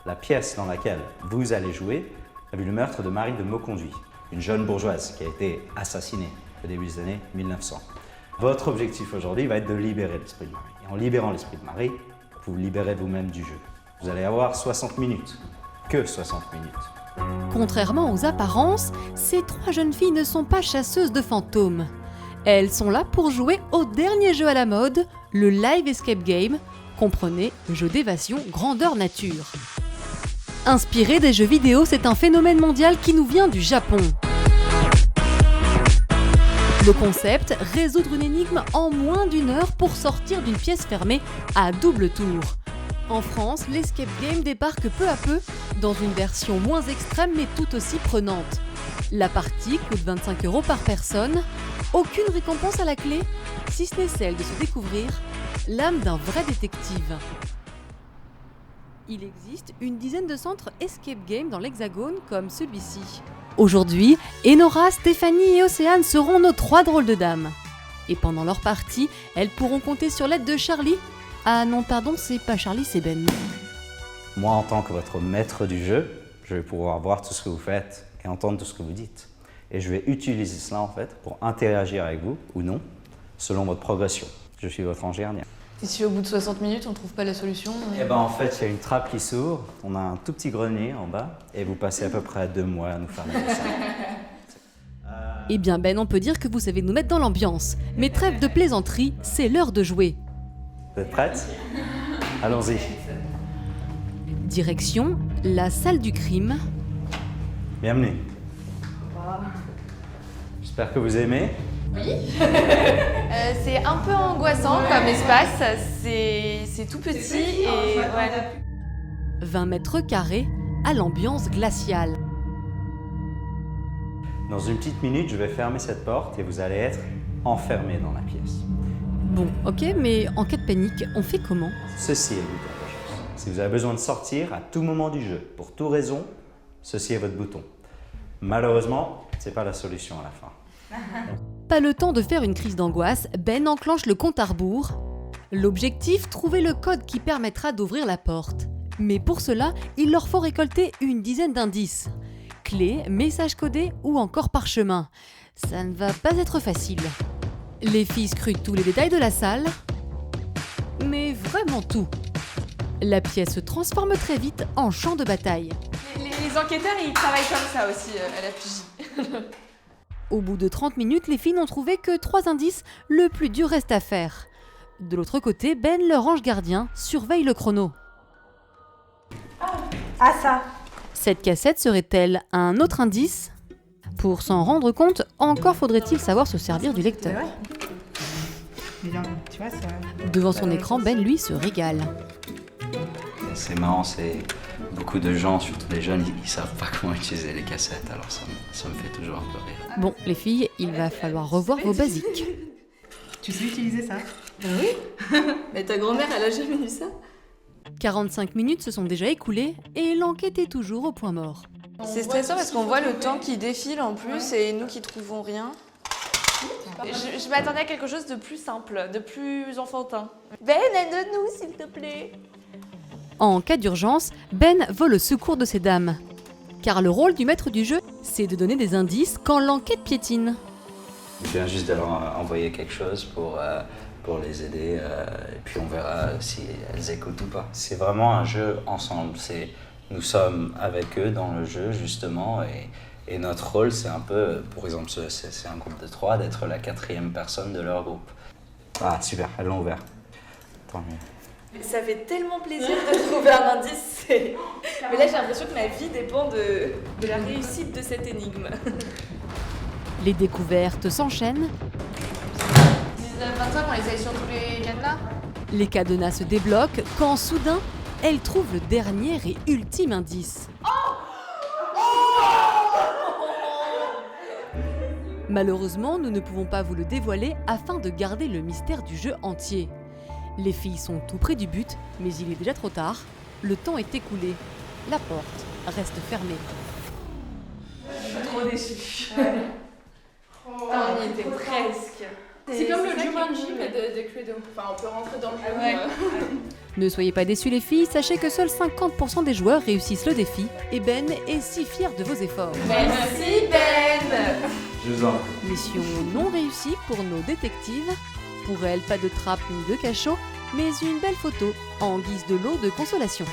La pièce dans laquelle vous allez jouer a vu le meurtre de Marie de Mauconduit, une jeune bourgeoise qui a été assassinée au début des années 1900. Votre objectif aujourd'hui va être de libérer l'esprit de Marie. Et en libérant l'esprit de Marie, vous libérez vous-même du jeu. Vous allez avoir 60 minutes, que 60 minutes. Contrairement aux apparences, ces 3 jeunes filles ne sont pas chasseuses de fantômes. Elles sont là pour jouer au dernier jeu à la mode, le Live Escape Game, comprenez jeu d'évasion grandeur nature. Inspiré des jeux vidéo, c'est un phénomène mondial qui nous vient du Japon. Le concept, résoudre une énigme en moins d'1 heure pour sortir d'une pièce fermée à double tour. En France, l'escape game débarque peu à peu dans une version moins extrême mais tout aussi prenante. La partie coûte 25 € par personne, aucune récompense à la clé, si ce n'est celle de se découvrir l'âme d'un vrai détective. Il existe une dizaine de centres escape game dans l'Hexagone comme celui-ci. Aujourd'hui, Enora, Stéphanie et Océane seront nos 3 drôles de dames. Et pendant leur partie, elles pourront compter sur l'aide de Charlie. Ah non, pardon, c'est pas Charlie, c'est Ben. Moi, en tant que votre maître du jeu, je vais pouvoir voir tout ce que vous faites et entendre tout ce que vous dites. Et je vais utiliser cela en fait pour interagir avec vous, ou non, selon votre progression. Je suis votre ange gardien. Et si au bout de 60 minutes, on ne trouve pas la solution Eh ben en fait, il y a une trappe qui s'ouvre, on a un tout petit grenier en bas, et vous passez à peu près 2 mois à nous faire le dessin. Eh bien Ben, on peut dire que vous savez nous mettre dans l'ambiance. Mais trêve de plaisanterie, c'est l'heure de jouer. Vous êtes prêtes? Allons-y. Direction, la salle du crime. Bienvenue. J'espère que vous aimez. c'est un peu angoissant comme espace, c'est tout petit et ouais. 20 mètres carrés à l'ambiance glaciale. Dans une petite minute, je vais fermer cette porte et vous allez être enfermé dans la pièce. Bon, ok, mais en cas de panique, on fait comment? Ceci est le bouton d'urgence. Si vous avez besoin de sortir à tout moment du jeu, pour toute raison, ceci est votre bouton. Malheureusement, c'est pas la solution à la fin. Pas le temps de faire une crise d'angoisse, Ben enclenche le compte à rebours. L'objectif, trouver le code qui permettra d'ouvrir la porte. Mais pour cela, il leur faut récolter une dizaine d'indices. Clés, messages codés ou encore parchemins. Ça ne va pas être facile. Les filles scrutent tous les détails de la salle. Mais vraiment tout. La pièce se transforme très vite en champ de bataille. Les enquêteurs, ils travaillent comme ça aussi à la PJ. Au bout de 30 minutes, les filles n'ont trouvé que 3 indices, le plus dur reste à faire. De l'autre côté, Ben, leur ange gardien, surveille le chrono. Ah ça! Cette cassette serait-elle un autre indice? Pour s'en rendre compte, encore faudrait-il savoir se servir du lecteur. Mais non, tu vois, ça... Devant son écran, Ben, lui, se régale. C'est marrant, c'est beaucoup de gens, surtout les jeunes, ils savent pas comment utiliser les cassettes, alors ça me fait toujours un peu rire. Bon, les filles, il va falloir revoir vos basiques. Tu sais utiliser ça? Oui. Mais ta grand-mère, elle a jamais vu ça? 45 minutes se sont déjà écoulées et l'enquête est toujours au point mort. C'est stressant parce qu'on voit le temps qui défile en plus et nous qui trouvons rien. Je m'attendais à quelque chose de plus simple, de plus enfantin. Ben, aide-nous s'il te plaît. En cas d'urgence, Ben vole au secours de ces dames. Car le rôle du maître du jeu, c'est de donner des indices quand l'enquête piétine. Je viens juste de leur envoyer quelque chose pour les aider, et puis on verra si elles écoutent ou pas. C'est vraiment un jeu ensemble, nous sommes avec eux dans le jeu justement, et notre rôle c'est un peu, par exemple c'est un groupe de 3, d'être la 4e personne de leur groupe. Ah super, elles l'ont ouvert. Tant mieux. Ça fait tellement plaisir de trouver un indice. Mais là j'ai l'impression que ma vie dépend de la réussite de cette énigme. Les découvertes s'enchaînent. 1925, on les a sur tous les cadenas. Les cadenas se débloquent quand soudain, elle trouve le dernier et ultime indice. Malheureusement, nous ne pouvons pas vous le dévoiler afin de garder le mystère du jeu entier. Les filles sont tout près du but, mais il est déjà trop tard. Le temps est écoulé. La porte reste fermée. Je suis trop déçue. On y était presque. C'est comme le Jumanji, mais de Cluedo. Enfin, on peut rentrer dans le jeu. Ouais. Ne soyez pas déçus les filles, sachez que seuls 50% des joueurs réussissent le défi. Et Ben est si fier de vos efforts. Merci Ben. Je vous en prie. Mission non réussie pour nos détectives. Pour elles, pas de trappe ni de cachot, mais une belle photo en guise de lot de consolation.